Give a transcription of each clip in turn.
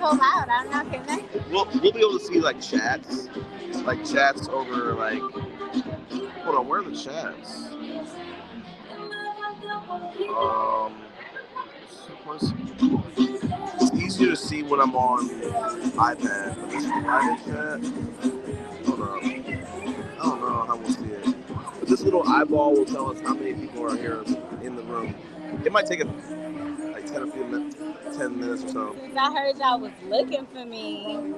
so loud. I'm not saying that. We'll be able to see like chats over like. Hold on, where are the chats? It's easier to see when I'm on iPad. But this private chat. Hold on. I don't know how we'll see it. But this little eyeball will tell us how many people are here in the room. It might take like 10 minutes or so. Since I heard y'all was looking for me,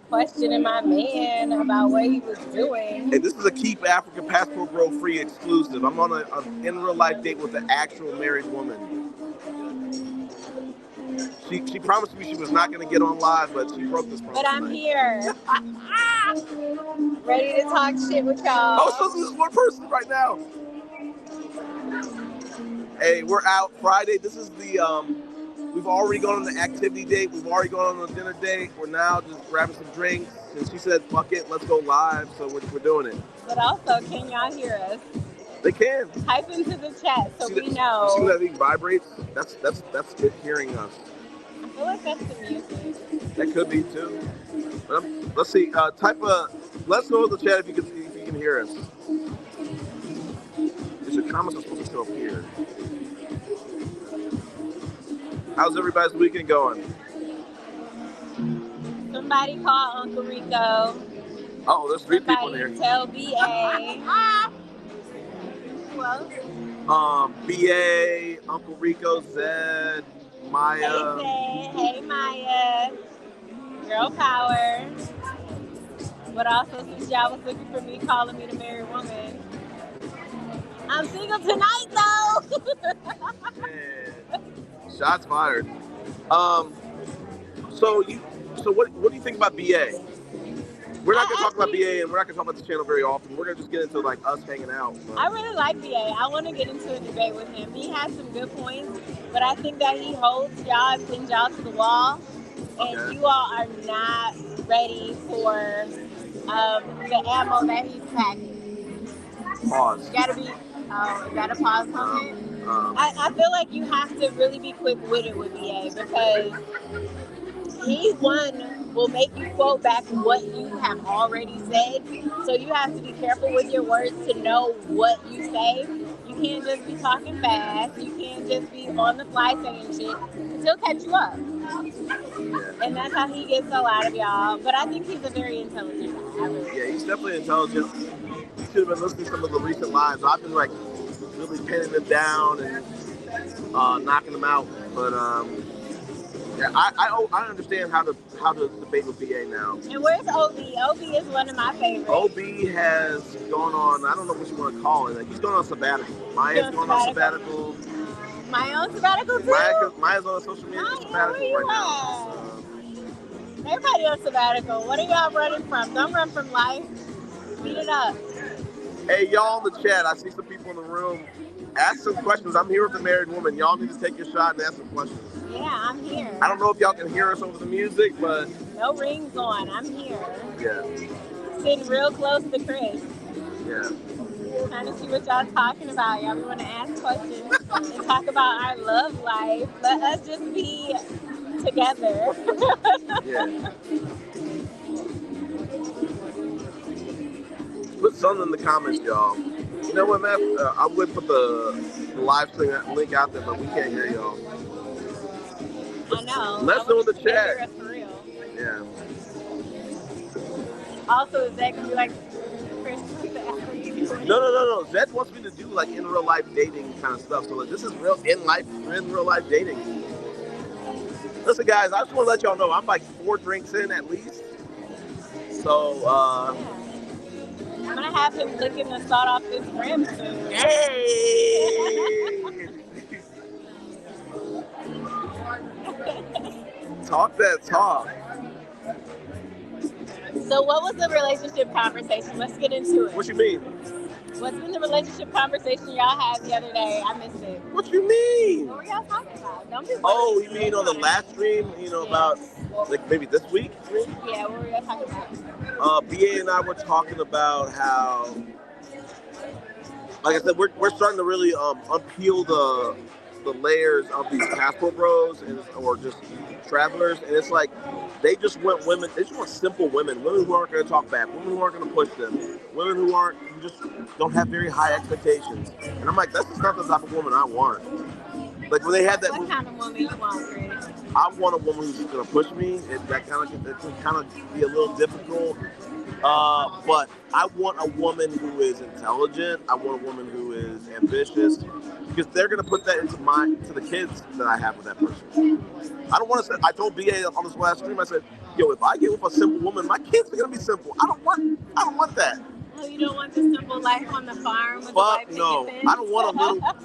questioning my man about what he was doing. Hey, this is a Keep Africa Passport Bro Free exclusive. I'm on an in real life date with an actual married woman. She promised me she was not going to get on live, but she broke this promise. But I'm here. Ready to talk shit with y'all. Oh, so this is one person right now. Hey, we're out Friday. This is the, we've already gone on the activity date. We've already gone on a dinner date. We're now just grabbing some drinks. And she said, fuck it, let's go live. So we're doing it. But also, can y'all hear us? They can. Type into the chat so we know. You see that thing vibrates? That's it hearing us. I feel like that's the music. That could be too. But let's see. Let us know in the chat if you can hear us. Because your comments are supposed to show up here. How's everybody's weekend going? Somebody call Uncle Rico. Oh, there's 3 people in here. Tell BA. Well. BA, Uncle Rico, Zed, Maya. Hey, Zed. Hey, Maya. Girl power. But also, since y'all was looking for me, calling me the married woman. I'm single tonight, though. Yeah. Shots fired. So what do you think about BA? We're not gonna talk about BA, and we're not gonna talk about this channel very often. We're gonna just get into like us hanging out. But. I really like BA. I want to get into a debate with him. He has some good points, but I think that he holds y'all and pins y'all to the wall, and you all are not ready for the ammo that he's packing. Pause. You gotta be. You gotta pause on it. I feel like you have to really be quick-witted with BA because he, will make you quote back what you have already said. So you have to be careful with your words to know what you say. You can't just be talking fast. You can't just be on the fly saying shit. Because he'll catch you up. And that's how he gets so out of y'all. But I think he's a very intelligent guy. Yeah, he's definitely intelligent. You should have been listening to some of the recent lives. I've been like really pinning them down and knocking them out. But yeah, I understand how to debate with BA now. And where's OB? OB is one of my favorites. OB has gone on, I don't know what you want to call it. Like, he's gone on sabbatical. Maya's gone on sabbatical. Maya on sabbatical too? Maya's on a social media sabbatical right now. Everybody on sabbatical. What are y'all running from? Don't run from life. Beat it up. Hey, y'all in the chat, I see some people in the room. Ask some questions. I'm here with the married woman. Y'all need to take your shot and ask some questions. Yeah, I'm here. I don't know if y'all can hear us over the music, but... No rings on. I'm here. Yeah. Sitting real close to Chris. Yeah. Trying to see what y'all talking about. Y'all want to ask questions and talk about our love life. Let us just be together. Yeah. Put something in the comments, y'all. You know what, man? I would put the live stream link out there, but we can't hear y'all. I know. Let's know in the chat. Hear us for real. Yeah. Also, is that gonna be like Chris? No. Zed wants me to do like in real life dating kind of stuff. So like, this is real in real life dating. Listen, guys, I just want to let y'all know I'm like 4 drinks in at least. So. I'm gonna have him licking the salt off this rim soon. Hey! Talk that talk. So what was the relationship conversation? Let's get into it. What you mean? What's been the relationship conversation y'all had the other day? I missed it. What you mean? What were y'all talking about? You mean on the last stream, about like maybe this week? Yeah, what were y'all talking about? BA and I were talking about how, like I said, we're starting to really unpeel the layers of these passport bros or just travelers, and it's like they just want women. They just want simple women who aren't going to talk back, women who aren't going to push them, women who just don't have very high expectations. And I'm like, that's just not the type of woman I want. Like when they had that. What kind of woman you want, Chris? I want a woman who's just going to push me. It can kind of be a little difficult. But I want a woman who is intelligent. I want a woman who is ambitious, because they're going to put that to the kids that I have with that person. I don't want to say. I told BA on this last stream. I said, "Yo, if I get with a simple woman, my kids are going to be simple. I don't want that." Oh, you don't want the simple life on the farm with the white picket fence? I don't want a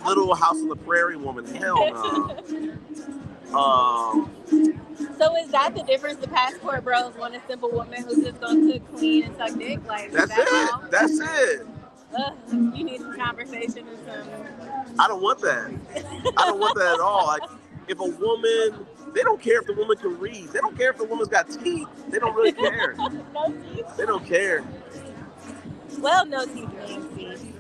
little house on the prairie woman. Hell no. So is that the difference? The passport bros want a simple woman who's just gonna cook, clean, and suck dick? Like that's it. That's it. You need some conversation or something. I don't want that. I don't want that at all. Like if a woman, they don't care if the woman can read. They don't care if the woman's got teeth. They don't really care. No teeth. They don't care. Well, no teeth means teeth.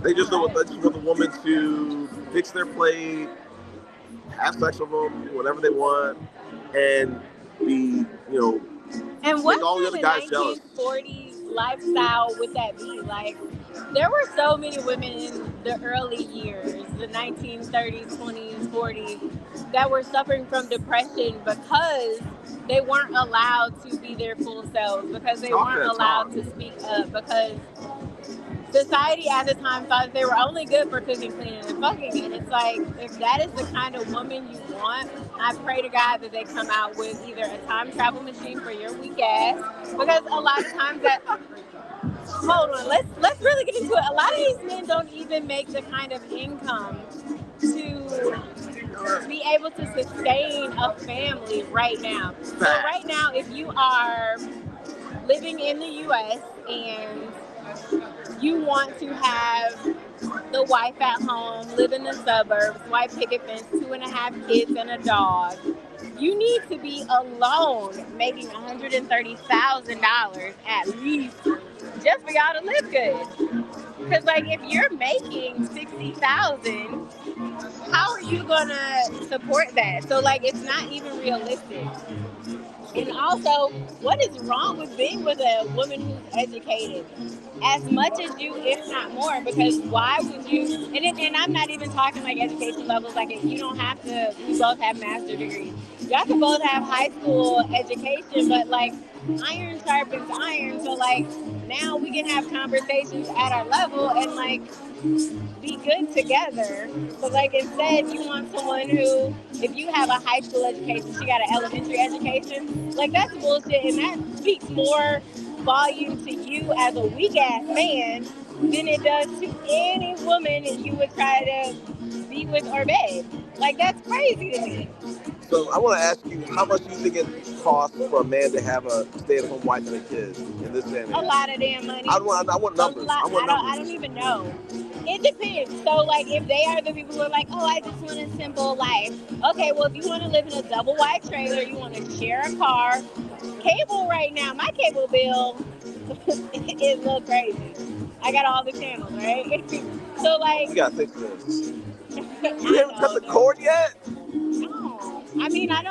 They just want the woman to fix their plate, have sex with them, whatever they want, and be, and what all the other guys jealous. 1940s lifestyle would that be? Like, there were so many women in the early years, the 1930s, 20s, 40s, that were suffering from depression because they weren't allowed to be their full selves, because they weren't allowed to speak up, because society at the time thought that they were only good for cooking, cleaning, and fucking. And it's like, if that is the kind of woman you want, I pray to God that they come out with either a time travel machine for your weak ass, because a lot of times that... Hold on, let's really get into it. A lot of these men don't even make the kind of income to be able to sustain a family right now. So right now, if you are living in the U.S. and you want to have the wife at home, live in the suburbs, white picket fence, 2.5 kids and a dog, you need to be alone making $130,000 at least just for y'all to live good. Because like if you're making $60,000, how are you gonna support that? So like it's not even realistic. And also, what is wrong with being with a woman who's educated as much as you, if not more? Because why would you? And I'm not even talking like education levels. Like you don't have to. We both have master's degrees. Y'all can both have high school education, but like iron sharpens iron. So like now we can have conversations at our level and like be good together. But like instead, you want someone who, if you have a high school education, she got an elementary education. Like that's bullshit, and that speaks more volume to you as a weak ass man than it does to any woman that you would try to be with or bed. Like that's crazy to me. So I want to ask you, how much do you think it costs for a man to have a stay-at-home wife and a kid in this day and age? A lot of damn money. I want numbers. I don't even know. It depends. So, like, if they are the people who are like, oh, I just want a simple life. Okay, well, if you want to live in a double wide trailer, you want to share a car. Cable right now, my cable bill is a little crazy. I got all the channels, right? So, like... You got to fix this. You haven't cut the cord yet? No. I mean, I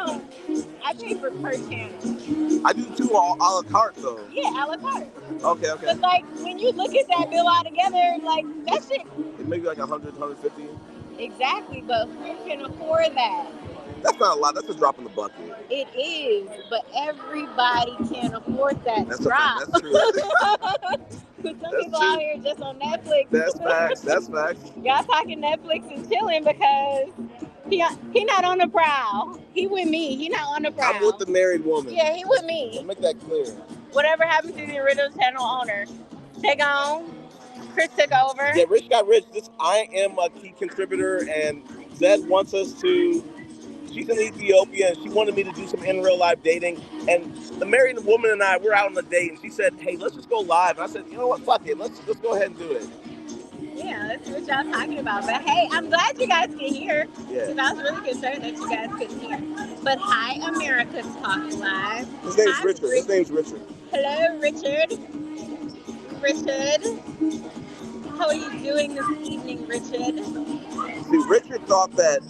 pay for per channel. I do too, a la carte, though. Yeah, a la carte. Okay. But, like, when you look at that bill all together, like, that shit... It may be like 100, 150. Exactly, but who can afford that? That's not a lot. That's a drop in the bucket. It is, but everybody can't afford that drop. That's true. Some people out here just on Netflix. That's facts. Y'all talking Netflix and chilling because he not on the prowl. He with me. He not on the prowl. I'm with the married woman. Yeah, he with me. I'll make that clear. Whatever happened to the original channel owner? Take on. Chris took over. Yeah, Rich got rich. I am a key contributor, and Zed wants us to... She's in Ethiopia, and she wanted me to do some in real life dating. And the married woman and I, we're out on a date, and she said, "Hey, let's just go live." And I said, "You know what? Fuck it. Let's go ahead and do it." Yeah, that's what y'all talking about. But hey, I'm glad you guys can hear. Yeah. Because I was really concerned that you guys couldn't hear. But hi, America's Talking Live. His name's Richard. Hello, Richard. How are you doing this evening, Richard? See, Richard thought that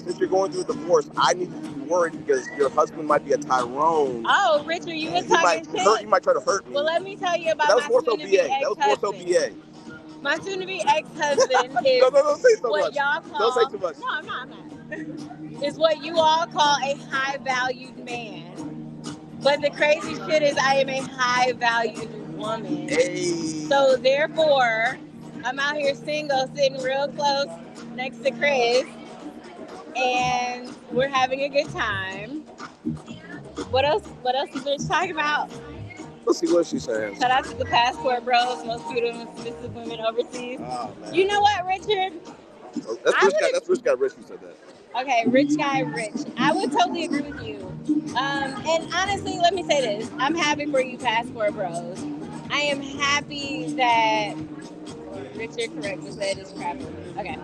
since you're going through a divorce, I need to be worried because your husband might be a Tyrone. Oh, Richard, you was talking shit. He might try to hurt me. Well, let me tell you about my soon-to-be ex-husband. That was more so BA. My soon-to-be ex-husband is don't say so what much. y'all call... Don't say too much. No, I'm not. Is what you all call a high-valued man. But the crazy shit is I am a high-valued woman. Hey. So, therefore, I'm out here single, sitting real close next to Chris. And we're having a good time. What else is Rich talking about? Let's see what she's saying. Shout out to the passport bros, most beautiful and submissive women overseas. Oh, you know what, Richard? That's Rich Guy Rich who said that. Okay, Rich Guy Rich. I would totally agree with you. And honestly, let me say this. I'm happy for you passport bros. I am happy that Richard correct was said is crap. Okay.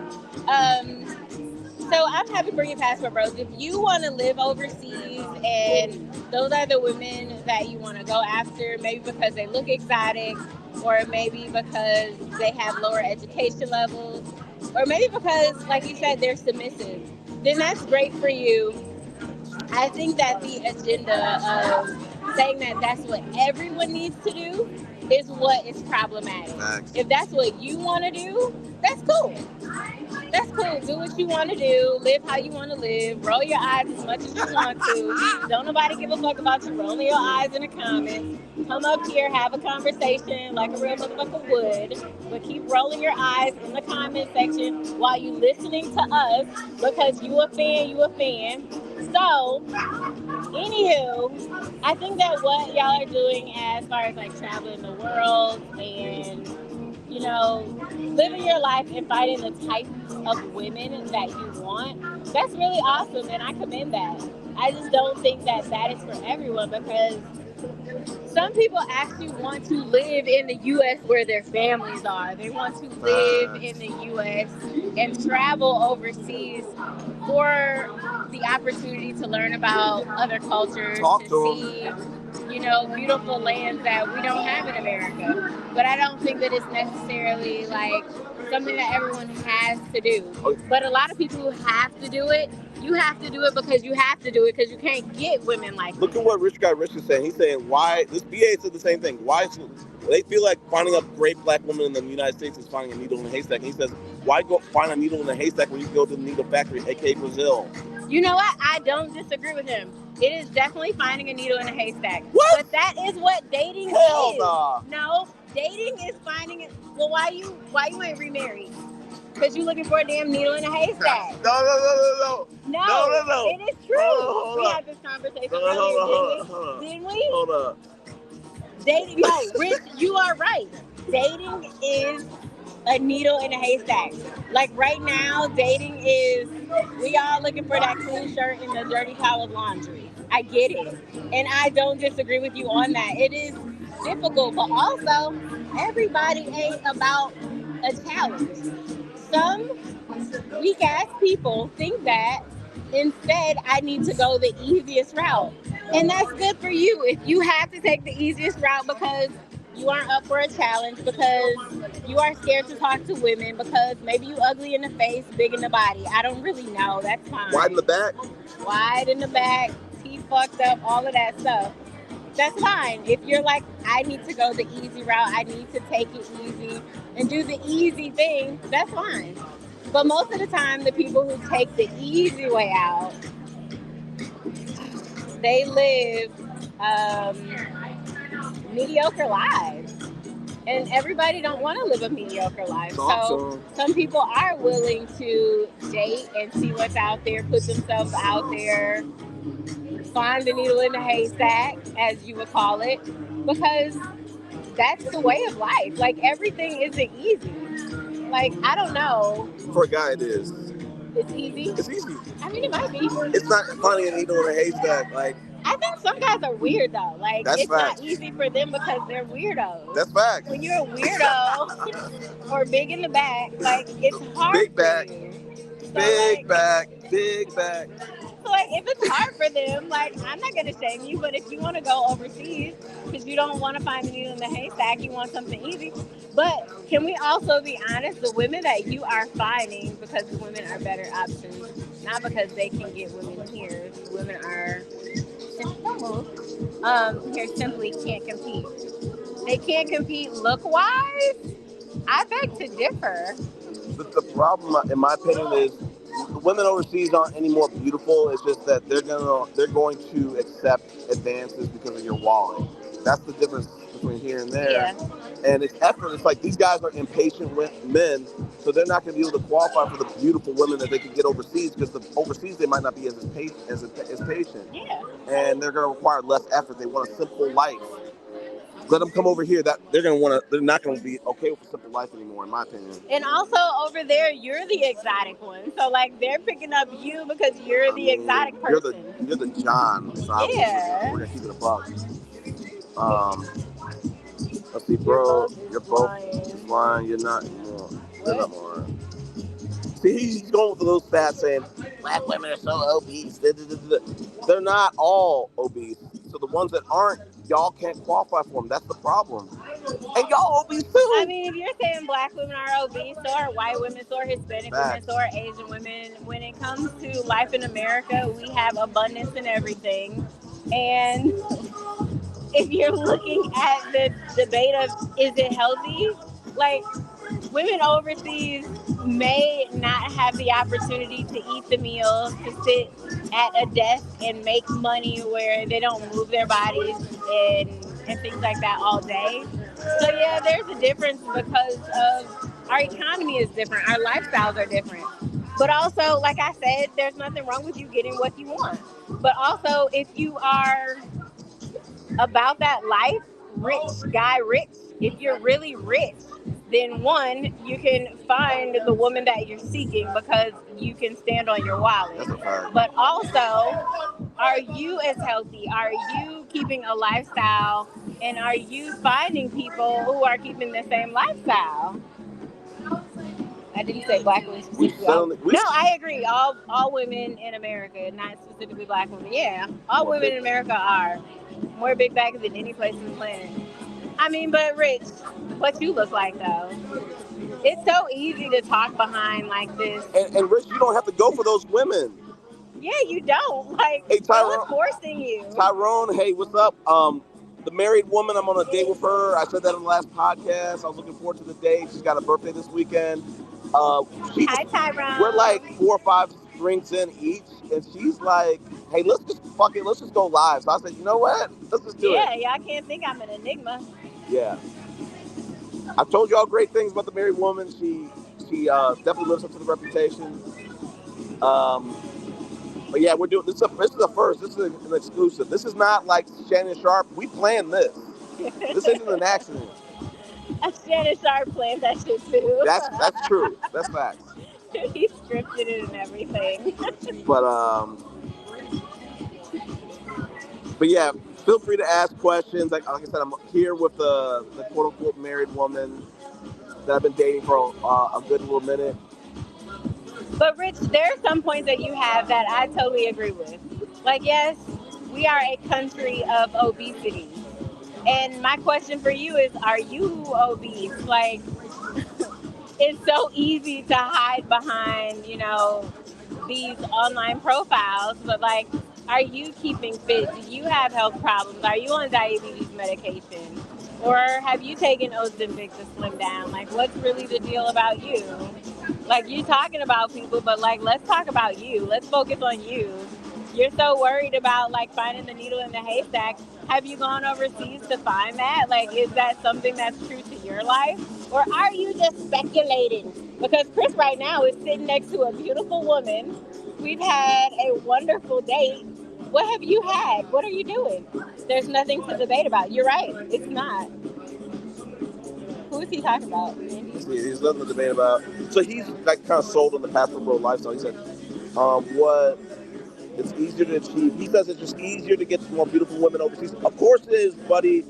So I'm happy for you passport bros. If you want to live overseas and those are the women that you want to go after, maybe because they look exotic, or maybe because they have lower education levels, or maybe because, like you said, they're submissive, then that's great for you. I think that the agenda of saying that that's what everyone needs to do is what is problematic. Nice. If that's what you want to do, that's cool. That's cool. Do what you want to do. Live how you want to live. Roll your eyes as much as you want to. Don't nobody give a fuck about you rolling your eyes in the comments. Come up here, have a conversation like a real motherfucker would. But keep rolling your eyes in the comment section while you listening to us because you a fan. So, anywho, I think that what y'all are doing as far as like traveling the world and, you know, living your life and finding the types of women that you want, that's really awesome and I commend that. I just don't think that that is for everyone because some people actually want to live in the U.S. where their families are. They want to live in the U.S. and travel overseas for the opportunity to learn about other cultures, to see, you know, beautiful lands that we don't have in America. But I don't think that it's necessarily like something that everyone has to do. But a lot of people who have to do it, you have to do it because you have to do it because you can't get women like Look at what Rich Guy Rich is saying. He's saying why this BA said the same thing. Why they feel like finding a great black woman in the United States is finding a needle in a haystack. And he says, why go find a needle in a haystack when you go to the needle factory, aka Brazil? You know what? I don't disagree with him. It is definitely finding a needle in a haystack. What? But that is what dating Hell is. Nah. No, dating is finding it. Well, why you ain't remarried? Because you looking for a damn needle in a haystack. No. It is true. We had this conversation earlier, didn't we? Hold up. Dating, no, Rich, you are right. Dating is a needle in a haystack. Like right now, dating is, we all looking for that clean shirt in the dirty pile of laundry. I get it. And I don't disagree with you on that. It is difficult, but also everybody ain't about a challenge. Some weak ass people think that instead I need to go the easiest route. And that's good for you. If you have to take the easiest route because you aren't up for a challenge, because you are scared to talk to women, because maybe you ugly in the face, big in the body. I don't really know. That's fine. Wide in the back? Wide in the back, teeth fucked up, all of that stuff. That's fine. If you're like, I need to go the easy route, I need to take it easy and do the easy thing, that's fine. But most of the time, the people who take the easy way out, they live mediocre lives. And everybody don't want to live a mediocre life. So some people are willing to date and see what's out there, put themselves out there, find the needle in the haystack, as you would call it, because that's the way of life. Like, everything isn't easy. Like, I don't know. For a guy, it is. It's easy? It's easy. I mean, it might be. It's not finding a needle in a haystack. Like, I think some guys are weird, though. Like, that's it's facts. Not easy for them because they're weirdos. That's facts. When you're a weirdo or big in the back, like, it's hard big back. for you. So, big back. So, like, if it's hard for them, like, I'm not going to shame you, but if you want to go overseas because you don't want to find a needle in the haystack, you want something easy. But can we also be honest? The women that you are finding, because the women are better options, not because they can get women here. Women are here simply can't compete. They can't compete look wise. I beg to differ. The problem, in my opinion, is the women overseas aren't any more beautiful. It's just that they're going to accept advances because of your wallet. That's the difference between here and there. Yeah. And it's effort. It's like these guys are impatient men, so they're not going to be able to qualify for the beautiful women that they can get overseas because overseas they might not be as patient. Yeah. And they're going to require less effort. They want a simple life. Let them come over here. That they're not going to be okay with a simple life anymore, in my opinion. And also over there, you're the exotic one. So like they're picking up you because you're the exotic person. You're the John. So yeah. We're gonna keep it a buck. Let's see, bro. You're both flying. You're not more. You're not more. See, he's going with those stats saying black women are so obese. They're not all obese. So the ones that aren't, y'all can't qualify for them. That's the problem. And y'all obese too. I mean, if you're saying black women are obese, so are white women, so are Hispanic women, so are Asian women. When it comes to life in America, we have abundance in everything. And if you're looking at the debate of is it healthy, like women overseas may not have the opportunity to eat the meals, to sit at a desk and make money where they don't move their bodies and things like that all day. So yeah, there's a difference because of our economy is different, our lifestyles are different. But also, like I said, there's nothing wrong with you getting what you want. But also, if you are about that life, rich, if you're really rich, then one, you can find the woman that you're seeking because you can stand on your wallet. But also, are you as healthy? Are you keeping a lifestyle? And are you finding people who are keeping the same lifestyle? I didn't say black women specifically. No, I agree. All women in America, not specifically black women. Yeah, all women in America are more big bags than any place on the planet. I mean, but Rich, what you look like though? It's so easy to talk behind like this. And Rich, you don't have to go for those women. Yeah, you don't. Like, hey, Tyrone, no one's forcing you. Tyrone, hey, what's up? The married woman, I'm on a date with her. I said that on the last podcast. I was looking forward to the date. She's got a birthday this weekend. Hi, Tyrone. We're like 4 or 5 drinks in each, and she's like, hey, let's just fuck it. Let's just go live. So I said, you know what? Let's just do it. Yeah, y'all can't think I'm an enigma. Yeah. I've told y'all great things about the married woman. She definitely lives up to the reputation. But yeah, we're doing this. This is a first. This is an exclusive. This is not like Shannon Sharp. We planned this. This isn't an accident. Shannon Sharp planned that shit too. That's true. That's facts. He scripted it and everything. But yeah, feel free to ask questions. Like I said, I'm here with the quote unquote married woman that I've been dating for a good little minute. But Rich, there are some points that you have that I totally agree with. Like, yes, we are a country of obesity. And my question for you is, are you obese? Like, it's so easy to hide behind, these online profiles, but like, are you keeping fit? Do you have health problems? Are you on diabetes medication? Or have you taken Ozempic to slim down? Like, what's really the deal about you? Like, you're talking about people, but like, let's talk about you. Let's focus on you. You're so worried about like finding the needle in the haystack. Have you gone overseas to find that? Like, is that something that's true to your life? Or are you just speculating? Because Chris right now is sitting next to a beautiful woman. We've had a wonderful date. What have you had? What are you doing? There's nothing to debate about. You're right. It's not. Who is he talking about? He's nothing to debate about. So he's like kind of sold on the Pastor Bro lifestyle. He said, what it's easier to achieve. He says it's just easier to get more beautiful women overseas. Of course it is, buddy,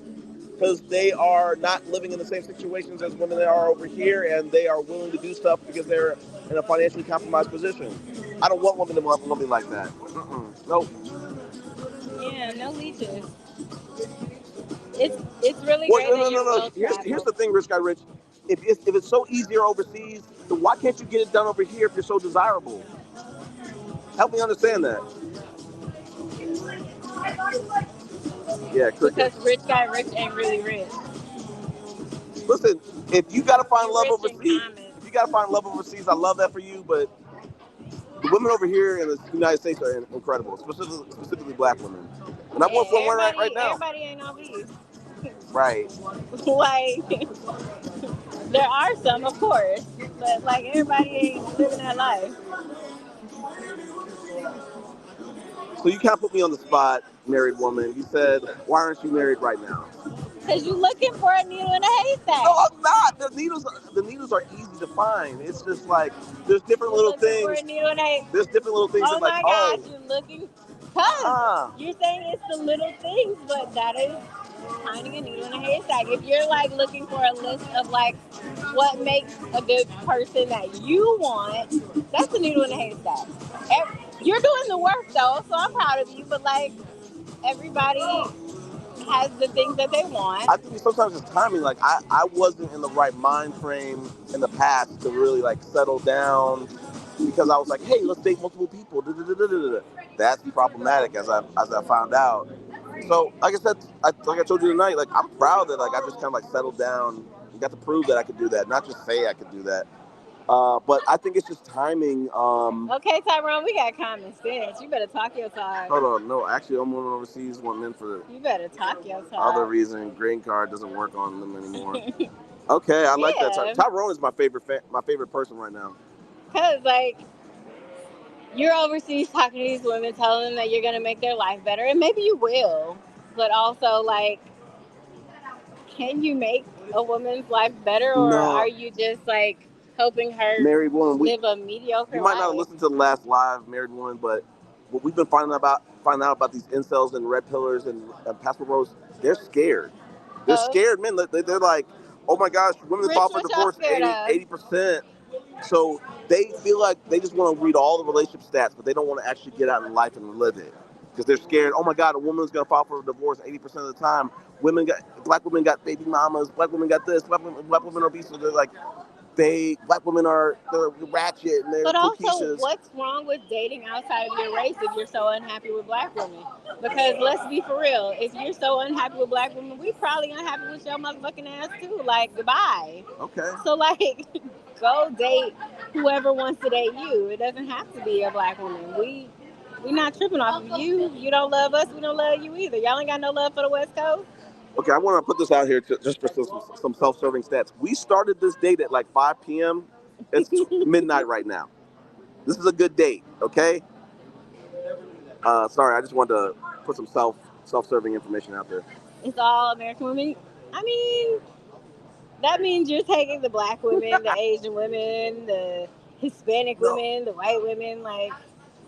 because they are not living in the same situations as women that are over here, and they are willing to do stuff because they're in a financially compromised position. I don't want women to want me like that. Nope. Yeah, no leeches. It's really great. No. Here's the thing, Rich Guy Rich. If it's so easier overseas, then why can't you get it done over here if you're so desirable? Help me understand that. Yeah, Because crickets. rich guy rich ain't really rich. Listen, if you gotta find You love rich in overseas, common. if you gotta find love overseas, I love that for you. But the women over here in the United States are incredible, specifically black women. And I want one right now. Everybody ain't on you. Right. Like there are some, of course, but like everybody ain't living that life. So you can't put me on the spot, married woman. You said, why aren't you married right now? Cause you looking for a needle in a No, haystack. I'm not. The needles are easy to find. It's just like there's different You're little looking for a things. needle in a hay. There's different little things that Oh like, my gosh, oh, you're looking. Cause uh-uh. you're saying it's the little things, but that is finding a needle in a haystack. If you're like looking for a list of like what makes a good person that you want, that's a needle in a haystack. You're doing the work though, so I'm proud of you. But like everybody has the things that they want. I think sometimes it's timing. Like I wasn't in the right mind frame in the past to really like settle down because I was like, hey, let's date multiple people. That's problematic as I found out. So like I said, like I told you tonight, like I'm proud that like I just kind of like settled down and got to prove that I could do that, not just say I could do that. But I think it's just timing. Okay, Tyrone, we got common sense. You better talk your talk. Hold on, no, actually, I'm going overseas. One in for You better talk your other talk. reason. Green card doesn't work on them anymore. Okay, I like that. Yeah, Tyrone is my favorite person right now. cause like you're overseas talking to these women, telling them that you're gonna make their life better, and maybe you will. But also, like, can you make a woman's life better, or No, are you just like helping her married woman. live a You mediocre might not have life? listened to the last live married woman, but what we've been finding out about these incels and red pillars and passport bros, they're scared. They're Oh, scared, man. They're like, oh my gosh, women Rich, file for what y'all divorce scared 80 of? 80%. So they feel like they just want to read all the relationship stats, but they don't want to actually get out in life and live it because they're scared. Oh my God, a woman's gonna file for a divorce 80% of the time. Black women got baby mamas. Black women got this. Black women are obese. So they're like, black women they're ratchet and they're But also, cookies. what's wrong with dating outside of your race if you're so unhappy with black women? Because let's be for real, if you're so unhappy with black women, we probably unhappy with your motherfucking ass too. Like, goodbye. Okay. So, like, go date whoever wants to date you. It doesn't have to be a black woman. We not tripping off of you. You don't love us. We don't love you either. Y'all ain't got no love for the West Coast. Okay, I want to put this out here just for some self-serving stats. We started this date at like 5 p.m. It's midnight right now. This is a good date, okay? Sorry, I just wanted to put some self-serving information out there. It's all American women. I mean, that means you're taking the black women, the Asian women, the Hispanic No, women, the white women. Like,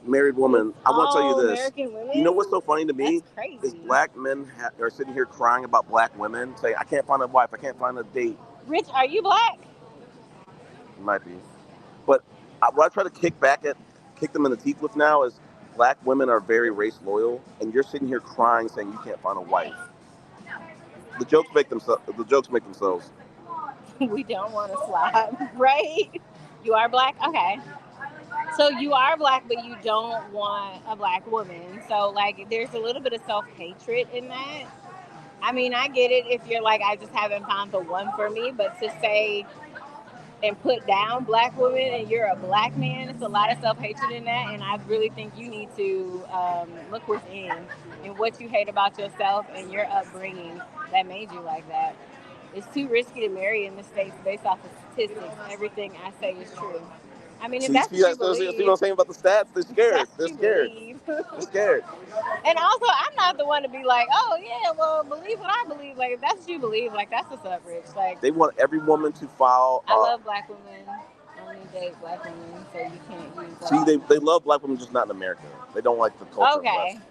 married it's woman. I want to tell you all this. American You know women. what's so funny to That's me is crazy. black men are sitting here crying about black women, saying, "I can't find a wife. I can't find a date." Rich, are you black? It might be, but what I try to kick them in the teeth with now is black women are very race loyal, and you're sitting here crying saying you can't find a wife. The jokes make themselves. We don't want to slap, right? You are black? Okay. So you are black, but you don't want a black woman. So, like, there's a little bit of self hatred in that. I mean, I get it if you're like, I just haven't found the one for me, but to say and put down black women and you're a black man, it's a lot of self hatred in that. And I really think you need to look within and what you hate about yourself and your upbringing that made you like that. It's too risky to marry in the States based off of statistics. Everything I say is true. I mean, if See, that's what you see what believe, I'm saying about the stats? They're scared. that's They're what you scared. believe. They're scared. And also, I'm not the one to be like, oh yeah, well, believe what I believe. Like, if that's what you believe, like that's what's up, Rich. Like, They want every woman to file. I love black women. Only date black women, so you can't use See, that. they love black women, just not in America. They don't like the culture of the Okay. West.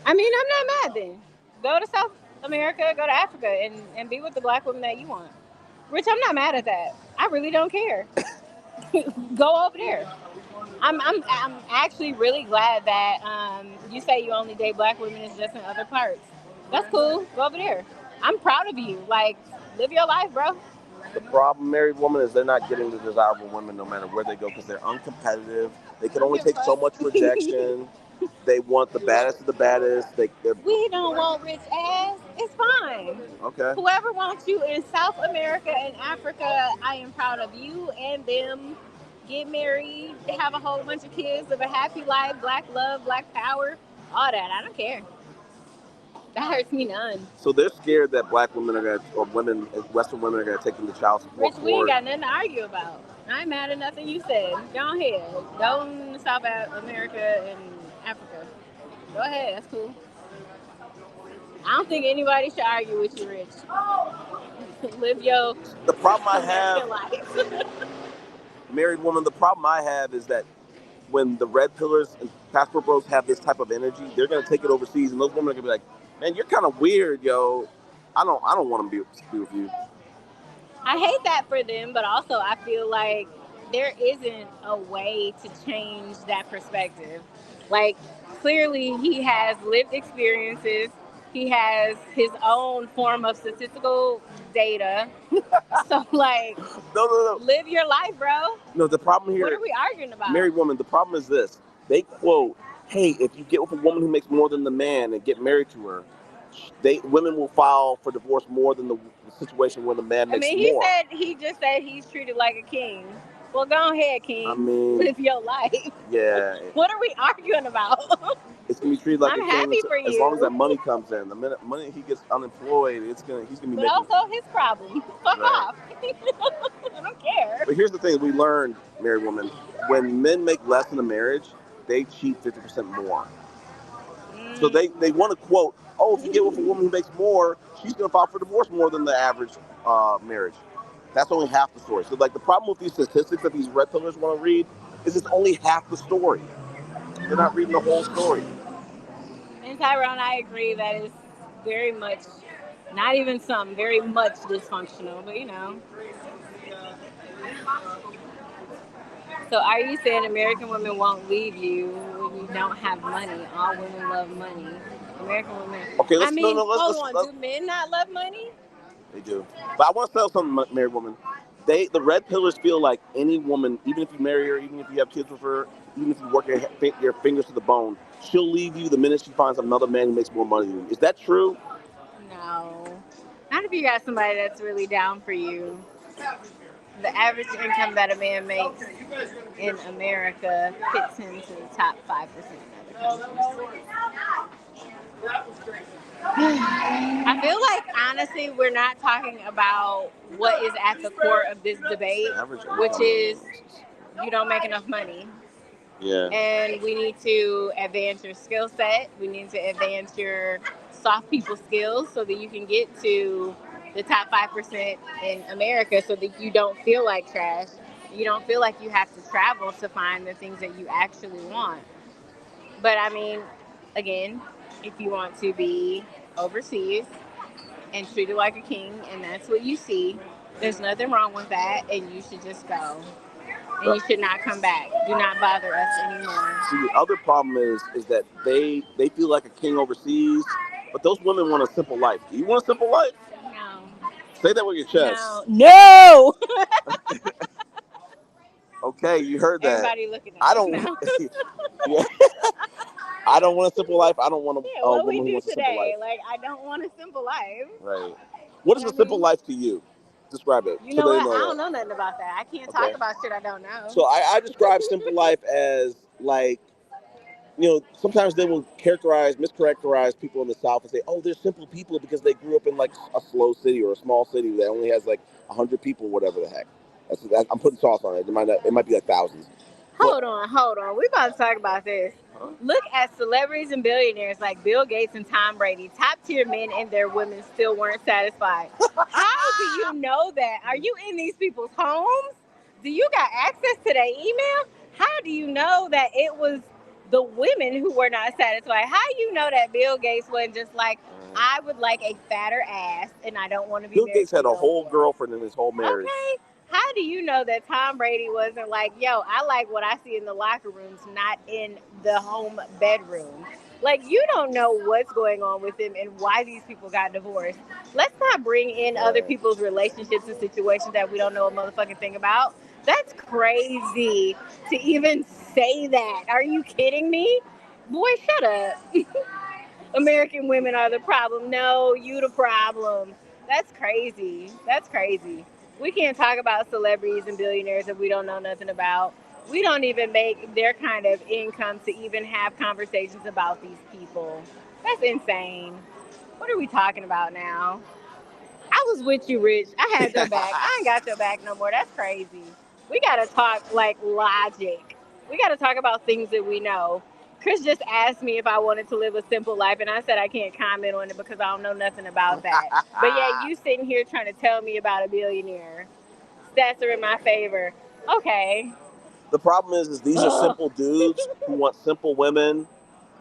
I mean, I'm not mad then. Go to South America, go to Africa, and be with the black woman that you want. Rich, I'm not mad at that. I really don't care. Go over there. I'm actually really glad that you say you only date black women. It's just in other parts. That's cool. Go over there. I'm proud of you. Like, live your life, bro. The problem, married woman, is they're not getting the desirable women no matter where they go because they're uncompetitive. They can only take so much rejection. They want the baddest of the baddest. We don't want rich ass. It's fine. Okay. Whoever wants you in South America and Africa, I am proud of you and them. Get married, have a whole bunch of kids, live a happy life, black love, black power, all that. I don't care. That hurts me none. So they're scared that black women are gonna, or women, Western women are gonna take them to child support. Rich, we ain't got nothing to argue about. I ain't mad at nothing you said. Go ahead. Go to South America and Africa. Go ahead. That's cool. I don't think anybody should argue with you, Rich. Live your The problem I have, life. married woman. The problem I have is that when the red pillars and passport bros have this type of energy, they're gonna take it overseas, and those women are gonna be like, "Man, you're kind of weird, yo. I don't want to be with you." I hate that for them, but also I feel like there isn't a way to change that perspective. Like, clearly, he has lived experiences. He has his own form of statistical data. So, like, No. live your life, bro. No, the problem here. What are we arguing about? Married woman, the problem is this. They quote, "Hey, if you get with a woman who makes more than the man and get married to her, women will file for divorce more than the situation where the man makes more." He just said he's treated like a king. Well, go ahead, king. I mean, live your life. Yeah. What are we arguing about? It's gonna be treated like I'm a king happy for you. As long as that money comes in. The minute he gets unemployed, he's gonna be but making. Also his problem. Fuck off. I don't care. But here's the thing: we learned, married women, when men make less in a marriage, they cheat 50% more. So they want to quote, "Oh, if you get with a woman who makes more, she's gonna file for divorce more than the average marriage." That's only half the story. So like the problem with these statistics that these red pillars want to read is it's only half the story. They're not reading the whole story. And Tyrone, I agree that it's very much, not even some, very much dysfunctional, but you know. So are you saying American women won't leave you when you don't have money? All women love money. American women. Okay, hold on. Do men not love money? They do. But I want to tell something, married woman. The red pillars feel like any woman, even if you marry her, even if you have kids with her, even if you work your fingers to the bone, she'll leave you the minute she finds another man who makes more money than you. Is that true? No. Not if you got somebody that's really down for you. The average income that a man makes in America fits him to the top 5% of the country. I feel like, honestly, we're not talking about what is at the core of this debate, which is you don't make enough money. Yeah. And we need to advance your skill set. We need to advance your soft people skills so that you can get to the top 5% in America so that you don't feel like trash. You don't feel like you have to travel to find the things that you actually want. But I mean, again, if you want to be overseas and treated like a king and that's what you see, there's nothing wrong with that and you should just go. And you should not come back. Do not bother us anymore. See, the other problem is that they feel like a king overseas, but those women want a simple life. Do you want a simple life? No. Say that with your chest. No. Okay, you heard that. Everybody looking at us now. Yeah. I don't want a simple life. I don't want a woman who wants a simple life. Like, I don't want a simple life. Right. What is a simple life to you? Describe it. You know what? I don't know nothing about that. I can't talk about shit I don't know. So I describe simple life as like, sometimes they will mischaracterize people in the South and say, oh, they're simple people because they grew up in like a slow city or a small city that only has like 100 people, whatever the heck. I'm putting sauce on it. It might be like thousands. Hold on. We about to talk about this. Huh? Look at celebrities and billionaires like Bill Gates and Tom Brady. Top tier men and their women still weren't satisfied. How do you know that? Are you in these people's homes? Do you got access to their email? How do you know that it was the women who were not satisfied? How do you know that Bill Gates wasn't just like, I would like a fatter ass and I don't want to be Bill Gates had a whole girlfriend in his whole marriage. Okay. How do you know that Tom Brady wasn't like, yo, I like what I see in the locker rooms, not in the home bedroom? Like, you don't know what's going on with them and why these people got divorced. Let's not bring in other people's relationships and situations that we don't know a motherfucking thing about. That's crazy to even say that. Are you kidding me? Boy, shut up. American women are the problem. No, you the problem. That's crazy. That's crazy. We can't talk about celebrities and billionaires that we don't know nothing about. We don't even make their kind of income to even have conversations about these people. That's insane. What are we talking about now? I was with you, Rich. I had your back. I ain't got your back no more. That's crazy. We gotta talk like logic. We gotta talk about things that we know. Chris just asked me if I wanted to live a simple life, and I said I can't comment on it because I don't know nothing about that. But yeah, you sitting here trying to tell me about a billionaire. Stats are in my favor. Okay. The problem is these are simple dudes who want simple women,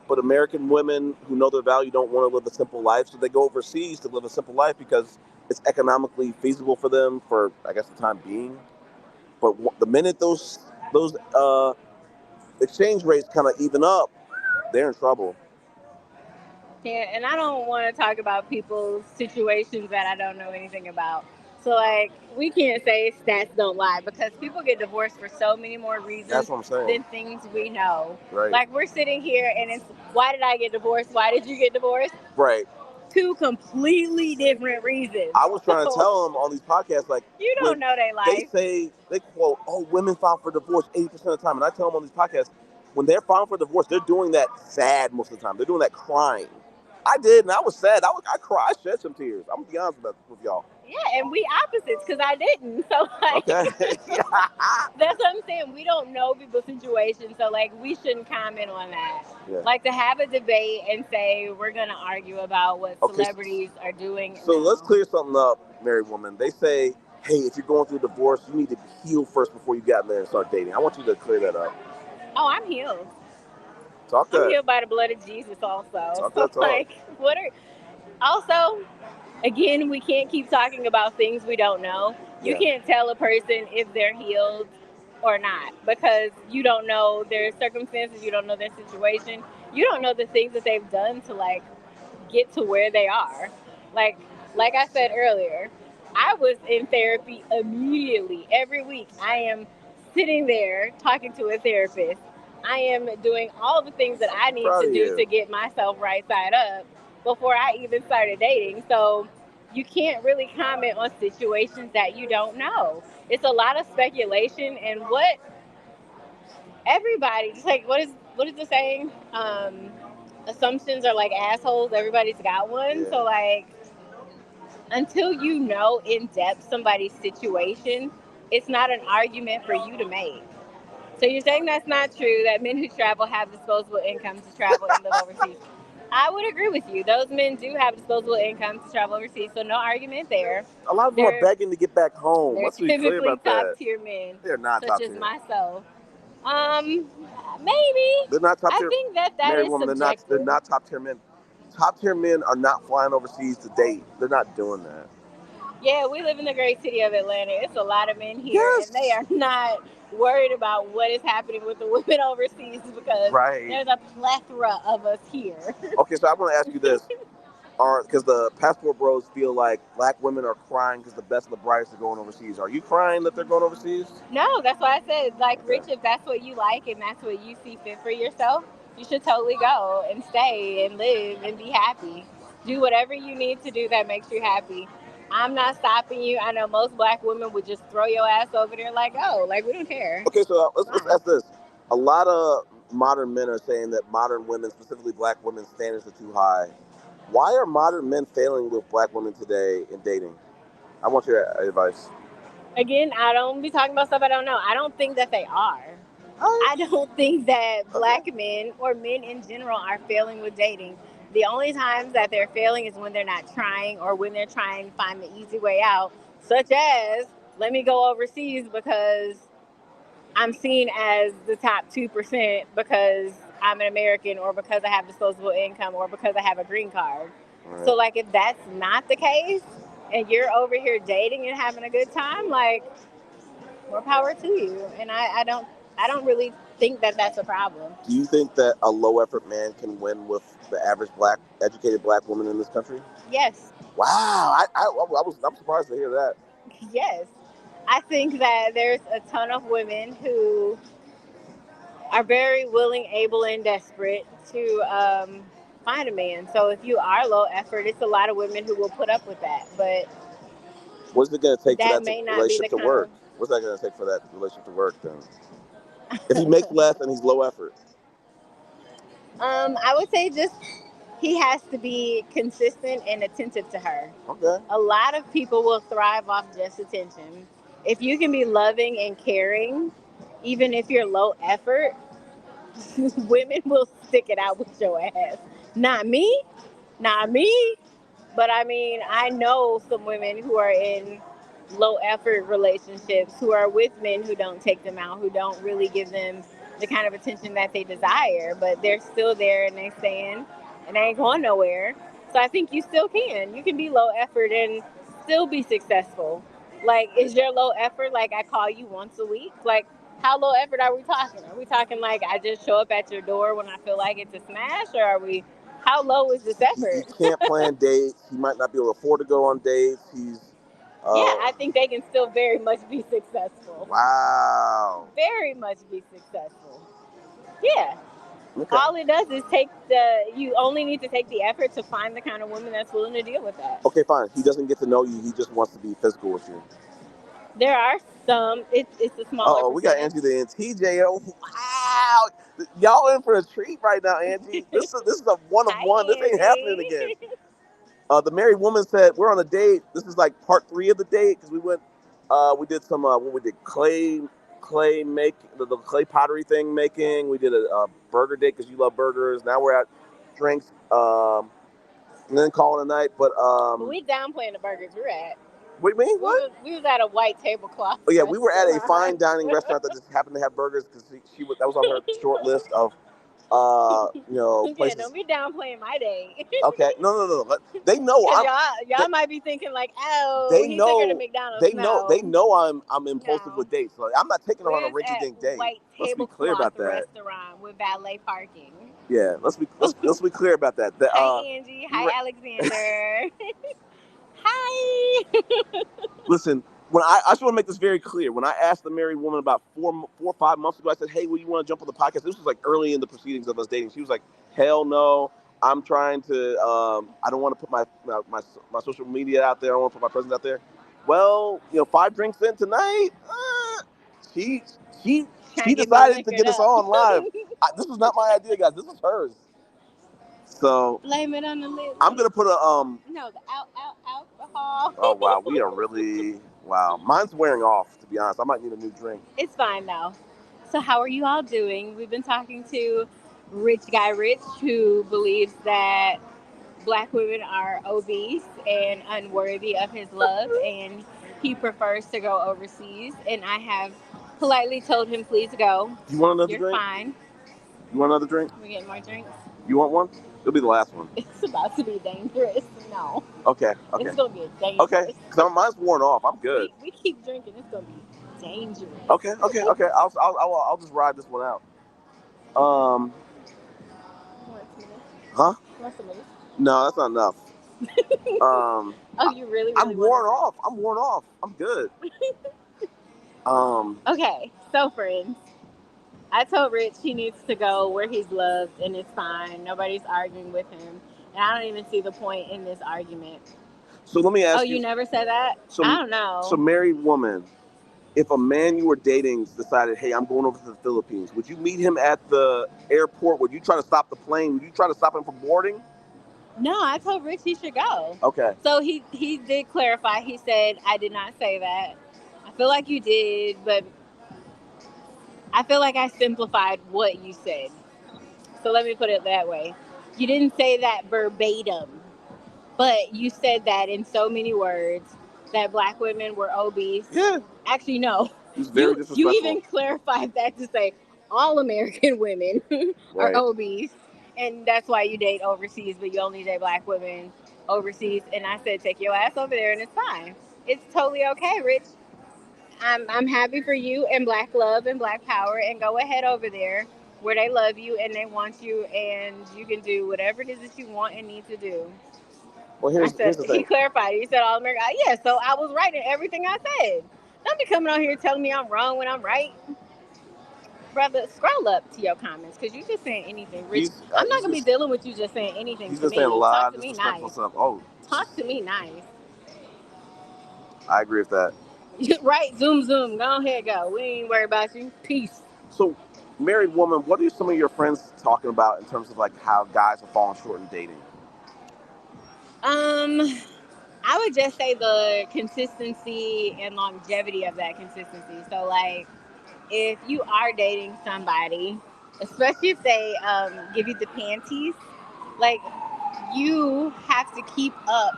but American women who know their value don't want to live a simple life, so they go overseas to live a simple life because it's economically feasible for them for, I guess, the time being. But the minute those exchange rates kind of even up, they're in trouble. Yeah, and I don't want to talk about people's situations that I don't know anything about. So, like, we can't say stats don't lie because people get divorced for so many more reasons That's what I'm saying. than things we know. Right. Like, we're sitting here and it's, why did I get divorced? Why did you get divorced? Right. Two completely different reasons. I was trying to tell them on these podcasts, like, you don't know their life. They say, they quote, oh, women file for divorce 80% of the time. And I tell them on these podcasts, when they're filing for divorce, they're doing that sad most of the time. They're doing that crying. I did, and I was sad. I cried. I shed some tears. I'm going to be honest with y'all. Yeah, and we opposites because I didn't. So, like, okay. That's what I'm saying. We don't know people's situations, so, like, we shouldn't comment on that. Yeah. Like, to have a debate and say we're going to argue about what celebrities are doing. So let's clear something up, married woman. They say, hey, if you're going through a divorce, you need to heal first before you get in there and start dating. I want you to clear that up. Oh, I'm healed. Talk that. I'm healed by the blood of Jesus also. Talk that talk. Like, what are... Also, again, we can't keep talking about things we don't know. You can't tell a person if they're healed or not because you don't know their circumstances, you don't know their situation, you don't know the things that they've done to, like, get to where they are. Like like I said earlier, I was in therapy immediately. Every week I am sitting there talking to a therapist. I am doing all the things that I need to do to get myself right side up before I even started dating. So you can't really comment on situations that you don't know. It's a lot of speculation and what everybody, just like, what is the saying? Assumptions are like assholes. Everybody's got one. Yeah. So, like, until you know in depth somebody's situation, it's not an argument for you to make. So you're saying that's not true, that men who travel have disposable income to travel and live overseas. I would agree with you. Those men do have disposable income to travel overseas, so no argument there. A lot of them are begging to get back home. Let's be clear about that. They're typically top-tier men. They're not top-tier. Such as myself. Maybe. They're not top-tier. I think that is woman, subjective. They're not top-tier men. Top-tier men are not flying overseas to date. They're not doing that. Yeah, we live in the great city of Atlanta. It's a lot of men here, and they are not worried about what is happening with the women overseas because there's a plethora of us here. Okay, so I want to ask you this. Because the passport bros feel like black women are crying because the best of the brightest are going overseas. Are you crying that they're going overseas? No, that's why I said, like, Rich, if that's what you like and that's what you see fit for yourself, you should totally go and stay and live and be happy. Do whatever you need to do that makes you happy. I'm not stopping you. I know most black women would just throw your ass over there like, oh, like, we don't care. Okay, so let's ask this. A lot of modern men are saying that modern women, specifically black women's standards are too high. Why are modern men failing with black women today in dating? I want your advice. Again, I don't be talking about stuff I don't know. I don't think that they are. I don't think that black men or men in general are failing with dating. The only times that they're failing is when they're not trying or when they're trying to find the easy way out, such as, let me go overseas because I'm seen as the top 2% because I'm an American or because I have disposable income or because I have a green card. Right. So, like, if that's not the case and you're over here dating and having a good time, like, more power to you. And I don't really think that that's a problem. Do you think that a low effort man can win with the average educated black woman in this country? Yes. Wow, I'm surprised to hear that. Yes. I think that there's a ton of women who are very willing, able, and desperate to find a man. So if you are low effort, it's a lot of women who will put up with that. But What's it going to take for that that may not be the relationship to kind work? of. What's that going to take for that relationship to work then? If he makes less and he's low effort. I would say just he has to be consistent and attentive to her. Okay. A lot of people will thrive off just attention. If you can be loving and caring, even if you're low effort, women will stick it out with your ass. Not me, not me. But I mean, I know some women who are in low effort relationships who are with men who don't take them out, who don't really give them the kind of attention that they desire, but they're still there and they stand and they ain't going nowhere. So I think you still can. You can be low effort and still be successful. Like, is your low effort like I call you once a week? Like, how low effort are we talking? Are we talking like I just show up at your door when I feel like it's a smash, or are we? How low is this He effort? can't plan dates. He might not be able to afford to go on dates. Yeah, I think they can still very much be successful. Wow. Very much be successful. Yeah. Okay. All it does is you only need to take the effort to find the kind of woman that's willing to deal with that. Okay, fine. He doesn't get to know you. He just wants to be physical with you. There are some, it's a smaller Oh, we got percentage. Angie the NTJ. Oh, wow. Y'all in for a treat right now, Angie. This is a one of Hi, one. This ain't happening Angie. again. The married woman said we're on a date. This is like part 3 of the date because we went. We did some. What we did clay make the clay pottery thing making. We did a burger date because you love burgers. Now we're at drinks. And then calling it a night. But We downplaying the burgers we're at. what do you mean? What? We was at a white tablecloth. Oh yeah, we were at a restaurant. fine dining restaurant that just happened to have burgers because that was on her short list of Yeah, places. don't be downplaying my day. Okay, no. They know I'm. Y'all might be thinking like, oh, They he took her to know. McDonald's. They No, know I'm impulsive no. with dates. Like, I'm not taking her on a Where's rinky at dink date. white Let's be clear tablecloth about that. restaurant with valet parking? Yeah, let's be clear about that. Hi Angie. Hi Alexander. Hi. Listen, I just want to make this very clear. When I asked the married woman about 4 or 5 months ago, I said, "Hey, would you want to jump on the podcast?" This was like early in the proceedings of us dating. She was like, "Hell no." I'm trying to. I don't want to put my social media out there. I don't want to put my presence out there. Well, 5 drinks in tonight, she she Trying she to get me decided to liquored get us up. on live. This was not my idea, guys. This was hers. So Blame it on the lid. I'm gonna put a No, the alcohol. Oh wow, we are really wow. Mine's wearing off. To be honest, I might need a new drink. It's fine though. So how are you all doing? We've been talking to Rich Guy Rich, who believes that black women are obese and unworthy of his love, and he prefers to go overseas. And I have politely told him, please go. You want another You're drink? fine. You want another drink? We're getting more drinks. You want one? It'll be the last one. It's about to be dangerous. No. Okay. It's going to get dangerous. Okay. Because mine's worn off. I'm good. We keep drinking. It's going to be dangerous. Okay. I'll just ride this one out. Huh? No, that's not enough. Oh, you really I'm worn off. I'm good. Okay, so friends, I told Rich he needs to go where he's loved and it's fine. Nobody's arguing with him. And I don't even see the point in this argument. So let me ask you. Oh, you never said that? So, I don't know. So married woman, if a man you were dating decided, hey, I'm going over to the Philippines, would you meet him at the airport? Would you try to stop the plane? Would you try to stop him from boarding? No, I told Rich he should go. Okay. So he did clarify. He said, I did not say that. I feel like you did, but I feel like I simplified what you said. So let me put it that way. You didn't say that verbatim, but you said that in so many words that black women were obese. Yeah. Actually, no. It's very disrespectful. You even clarified that to say all American women are obese, and that's why you date overseas, but you only date black women overseas. And I said, take your ass over there, and it's fine. It's totally okay, Rich. I'm happy for you and Black love and Black power, and go ahead over there where they love you and they want you, and you can do whatever it is that you want and need to do. Well, I here's said the he thing. clarified. He said all American. Yeah, so I was right in everything I said. Don't be coming on here telling me I'm wrong when I'm right, brother. Scroll up to your comments because you just saying anything, Rich. I'm not gonna be dealing with you just saying anything He's to been saying a me. lot Talk of to me disrespectful nice. stuff. Oh, Talk to me nice. I agree with that. Right? Zoom, zoom. Go ahead, go. We ain't worried about you. Peace. So, married woman, what are some of your friends talking about in terms of like how guys are falling short in dating? Um, I would just say the consistency and longevity of that consistency. So, like, if you are dating somebody, especially if they give you the panties, like, you have to keep up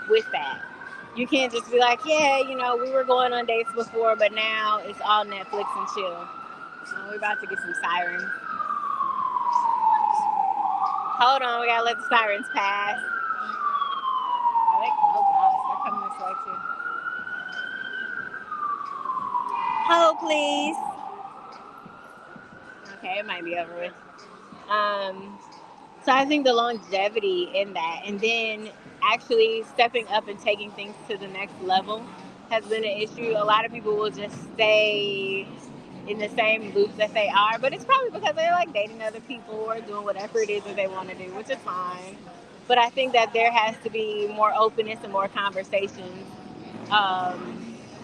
with that. You can't just be like, yeah, we were going on dates before, but now it's all Netflix and chill. We're about to get some sirens. Hold on, we gotta let the sirens pass. Oh gosh, they're coming this way too. Hold, please. Okay, it might be over with. Um, so I think the longevity in that, and then actually stepping up and taking things to the next level has been an issue. A lot of people will just stay in the same loop that they are, but it's probably because they're like dating other people or doing whatever it is that they want to do, which is fine. But I think that there has to be more openness and more conversations,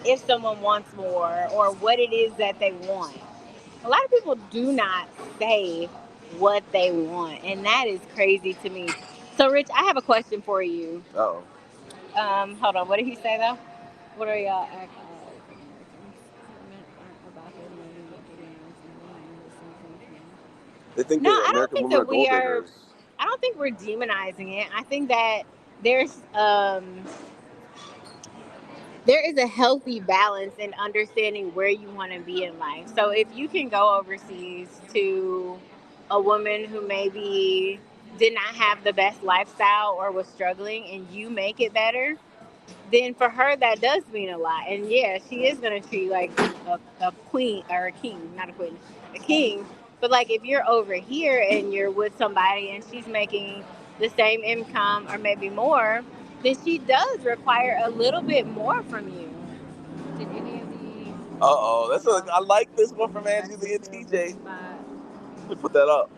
if someone wants more or what it is that they want. A lot of people do not say what they want, and that is crazy to me. So, Rich, I have a question for you. Oh, Hold on. What did he say though? What are y'all? they think No, that I don't American think women are that we gold are. diggers. I don't think we're demonizing it. I think that there's there is a healthy balance in understanding where you want to be in life. So if you can go overseas to a woman who maybe did not have the best lifestyle or was struggling and you make it better, then for her that does mean a lot. And yeah, she is gonna treat you like a queen or a king, not a queen, a king. But like if you're over here and you're with somebody and she's making the same income or maybe more, then she does require a little bit more from you. Did any of the I like this one from Angie and TJ. Let me put that up.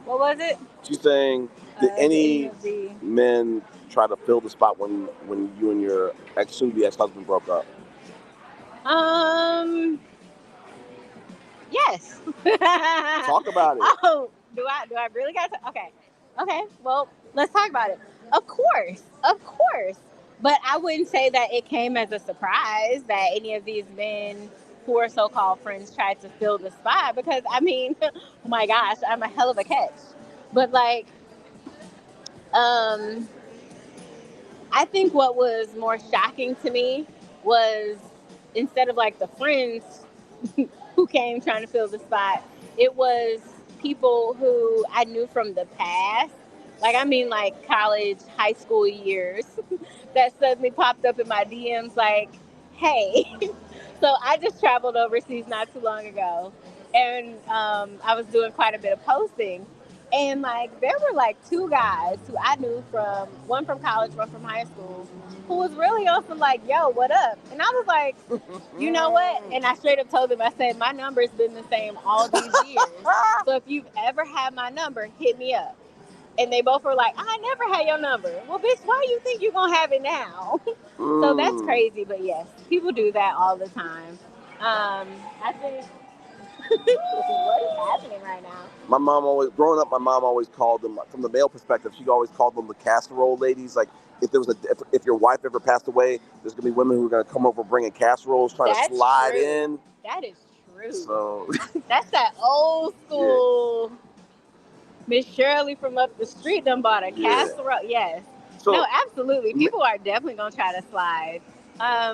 what was it? She's saying, did Did any any of the men try to fill the spot when you and your soon-to-be ex-husband broke up? um Yes. Talk about it. Oh, do I really got to? Okay. Okay. Well, let's talk about it. Of course. Of course. But I wouldn't say that it came as a surprise that any of these men who are so-called friends tried to fill the spot because I mean, oh my gosh, I'm a hell of a catch. But like um I think what was more shocking to me was instead of like the friends who came trying to fill the spot, it was people who I knew from the past. Like, I mean, like college, high school years that suddenly popped up in my DMs like, hey. So I just traveled overseas not too long ago and I was doing quite a bit of posting. And like, there were like two guys who I knew from one from college, one from high school, who was really on some like, yo, what up? And I was like, you know what? And I straight up told them, I said, my number's been the same all these years. So if you've ever had my number, hit me up. And they both were like, I never had your number. Well, bitch, why do you think you're going to have it now? So that's crazy. But yes, people do that all the time. I think, what is happening right now? My mom always, growing up, my mom always called them, from the male perspective, she always called them the casserole ladies. Like, if your wife ever passed away, there's gonna be women who are gonna come over bringing casseroles, trying to That's slide true. in. That is true. So That's that old school. Miss Shirley from up the street done bought a casserole. Yes. So, No, absolutely. People are definitely going to try to slide.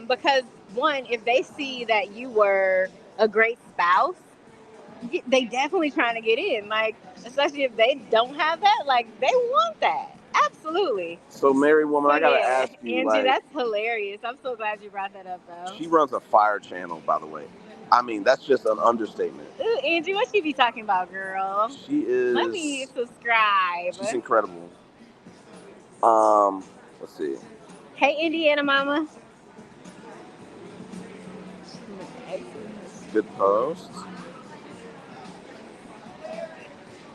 Because, one, if they see that you were a great spouse, they definitely trying to get in. Like, especially if they don't have that, like, they want that. Absolutely. So, married woman, So I gotta yeah, ask you, Angie, like, that's hilarious. I'm so glad you brought that up, though. she runs a fire channel, by the way. I mean, that's just an understatement. Ooh, Angie, what she be talking about, girl? She Let me is. subscribe. She's incredible. Let's see. Hey, Indiana Mama. Good post.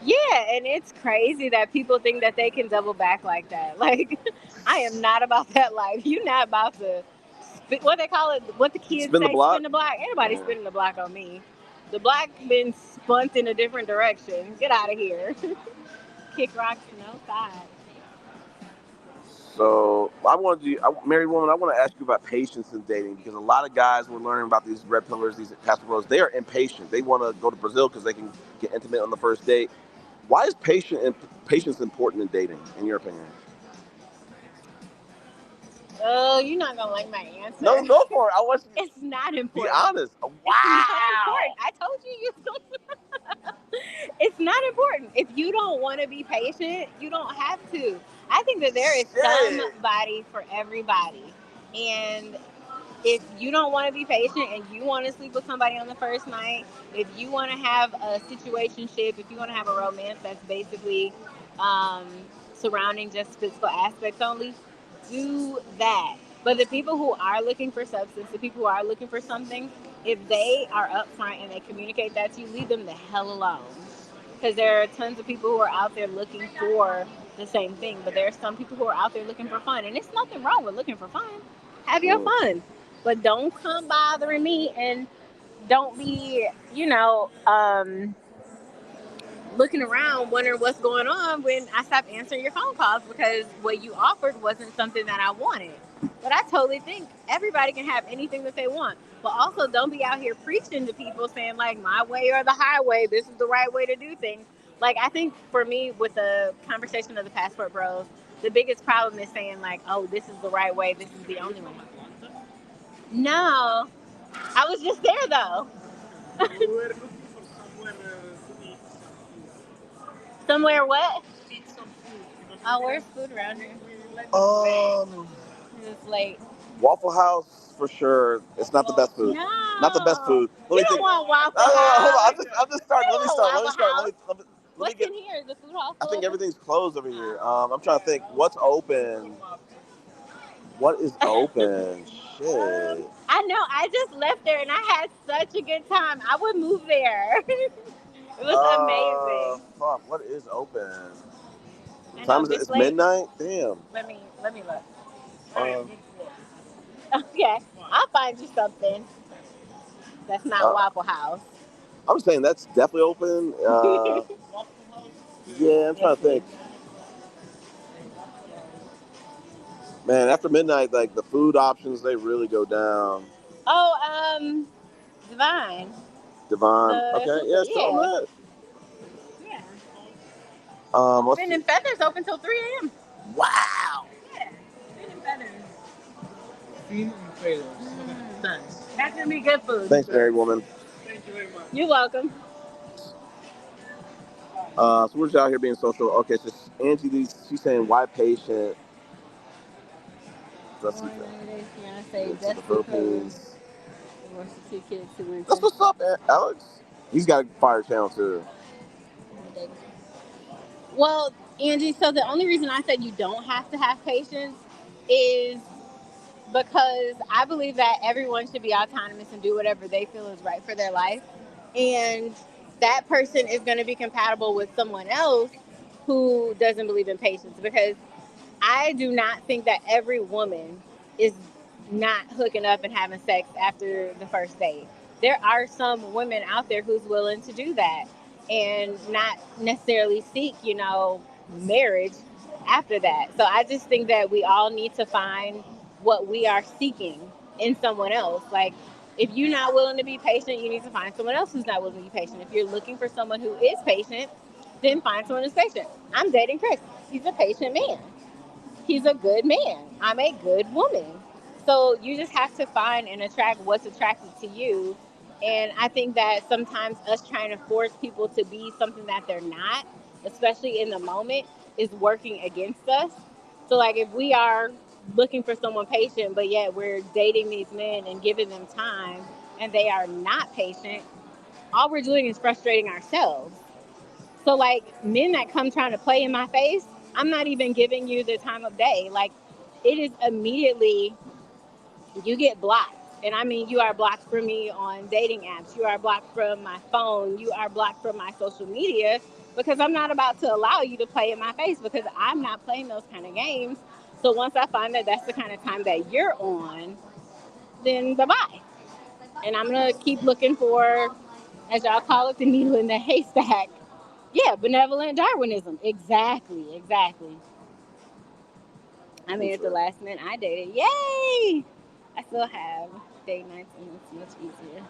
Yeah, and it's crazy that people think that they can double back like that. Like, I am not about that life. You're not about to, what they call it, what the kids Spin the say, block. spin the block. Anybody spinning the block on me. The block been spun in a different direction. Get out of here. Kick rocks to no side. So I wanted you, married woman. I want to ask you about patience in dating because a lot of guys were learning about these red pillars, these pastoral They are impatient. They want to go to Brazil because they can get intimate on the first date. Why is patience important in dating, in your opinion? Oh, you're not gonna like my answer. No, go for it. I want you It's not to be important. honest. Wow. It's not important. I told you. It's not important. If you don't want to be patient, you don't have to. I think that there is Shit. somebody for everybody, and if you don't want to be patient and you want to sleep with somebody on the first night, if you want to have a situationship, if you want to have a romance that's basically um, surrounding just physical aspects only, do that. But the people who are looking for substance, the people who are looking for something, if they are upfront and they communicate that to you, leave them the hell alone. Because there are tons of people who are out there looking for the same thing, but there are some people who are out there looking for fun, and it's nothing wrong with looking for fun. Have your fun, but don't come bothering me, and don't be, looking around wondering what's going on when I stopped answering your phone calls because what you offered wasn't something that I wanted. But I totally think everybody can have anything that they want. But also, don't be out here preaching to people saying, like, my way or the highway, this is the right way to do things. Like, I think for me, with the conversation of the Passport Bros, the biggest problem is saying, like, oh, this is the right way, this is the only way. No, I was just there, though. Somewhere what? Oh, where's food around here? It's late. Waffle House for sure. It's not the best food. No. Not the best food. Let You me don't think. want Waffle Hold on. House. I'm just starting. You Let me don't start. want Waffle House. Let me What's get. in here? Is the food hall I still think open? everything's closed over here. I'm trying to think. What's open? What is open? Shit. I know. I just left there and I had such a good time. I would move there. It was amazing. Fuck. What is open? I What know. time is If it? it's It's late, midnight. Damn. let me look. Uh, Okay, I'll find you something that's not uh, Waffle House. I'm saying that's definitely open. Yeah, I'm trying to think. Man, after midnight, like the food options, they really go down. Oh, Divine. Devon. Okay, The yeah, it's still yeah, lit. yeah. Let's Spin see. and Feathers open till 3 a.m. Wow. Yeah, Spin and Feathers. Spin and Feathers. Thanks. That's gonna be good food. Thanks, married woman. Thank you very much. You're welcome. So we're just out here being social. Okay, so Angie, she's saying why patient? Let's see. Fiance, To the just because Philippines. he wants the two kids to win. That's what's up, Alex. He's got a fire channel too. Well, Angie, so the only reason I said you don't have to have patience is because I believe that everyone should be autonomous and do whatever they feel is right for their life. And that person is going to be compatible with someone else who doesn't believe in patience, because I do not think that every woman is not hooking up and having sex after the first date. There are some women out there who's willing to do that and not necessarily seek, marriage after that. So I just think that we all need to find what we are seeking in someone else. Like, if you're not willing to be patient, you need to find someone else who's not willing to be patient. If you're looking for someone who is patient, then find someone who's patient. I'm dating Chris. He's a patient man. He's a good man. I'm a good woman. So you just have to find and attract what's attracted to you. And I think that sometimes us trying to force people to be something that they're not, especially in the moment, is working against us. So like if we are looking for someone patient, but yet we're dating these men and giving them time and they are not patient, all we're doing is frustrating ourselves. So like men that come trying to play in my face, I'm not even giving you the time of day. Like it is immediately you get blocked. And I mean, you are blocked from me on dating apps. You are blocked from my phone. You are blocked from my social media because I'm not about to allow you to play in my face because I'm not playing those kind of games. So once I find that that's the kind of time that you're on, then bye bye. And I'm going to keep looking for, as y'all call it, the needle in the haystack. Yeah, benevolent Darwinism. Exactly, exactly. I mean, at the last man I dated, yay! I still have date nights, and it's much easier.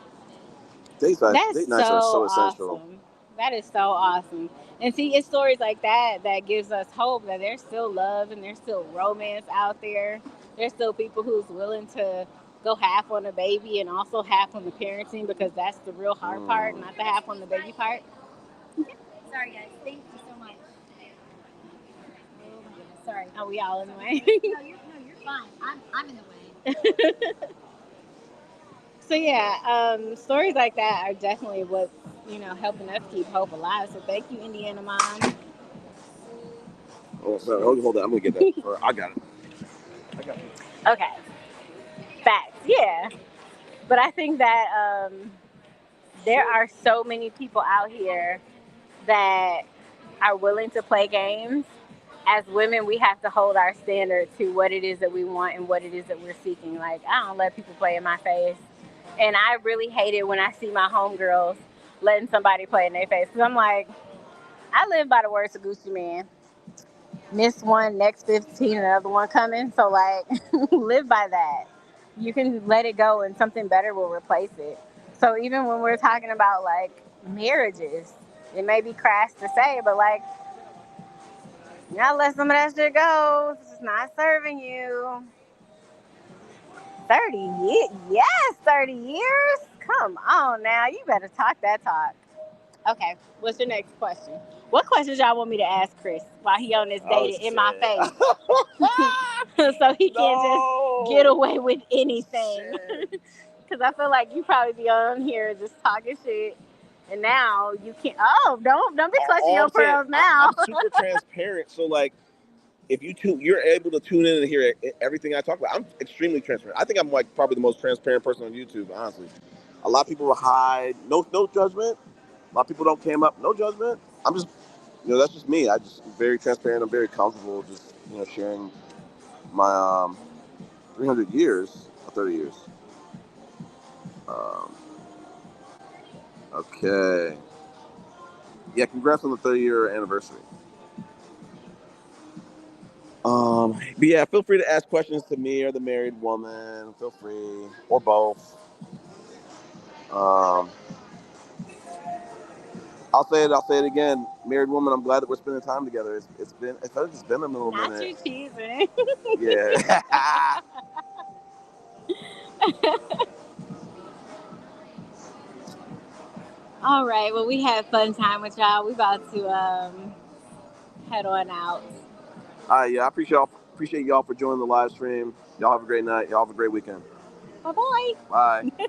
That's Date nights are so so essential. awesome. That is so awesome. And see, it's stories like that that gives us hope that there's still love and there's still romance out there. There's still people who's willing to go half on the baby and also half on the parenting because that's the real hard part, not the half on the baby part. Sorry, guys. Thank you so much. Oh my goodness. Sorry. Are we all in the way? No, you're fine. I'm in the way. So yeah, stories like that are definitely what helping us keep hope alive. So thank you, Indiana mom. Oh, sorry. Hold that. I'm gonna get that. I got it. Okay, facts. Yeah, but I think that there are so many people out here that are willing to play games. As women, we have to hold our standard to what it is that we want and what it is that we're seeking. Like, I don't let people play in my face. And I really hate it when I see my homegirls letting somebody play in their face. Because I'm like, I live by the words of Gucci Man. Miss one, next 15, another one coming. So, like, live by that. You can let it go and something better will replace it. So, even when we're talking about, like, marriages, it may be crass to say, but, like, you gotta let some of that shit go. It's not serving you. 30 years? Yes, 30 years? Come on now. You better talk that talk. Okay, what's your next question? What questions y'all want me to ask Chris while he on this dating in my face? So he can't just get away with anything. Because I feel like you probably be on here just talking shit. And now you can't. Oh, don't be clutching your pearls now. I'm super transparent. So like, if you're able to tune in and hear everything I talk about. I'm extremely transparent. I think I'm like probably the most transparent person on YouTube, honestly. A lot of people will hide, no judgment. A lot of people don't came up, no judgment. I'm just, that's just me. I'm very transparent. I'm very comfortable just, sharing my 300 years, or 30 years. Um, okay. Yeah, congrats on the 30-year anniversary. But yeah, feel free to ask questions to me or the married woman. Feel free, or both. Um, I'll say it again. Married woman, I'm glad that we're spending time together. I feel like it's been a little Not minute. you teasing. Yeah. All right. Well, we had fun time with y'all. We about to head on out. All right. Yeah. I appreciate y'all for joining the live stream. Y'all have a great night. Y'all have a great weekend. Bye bye. Bye.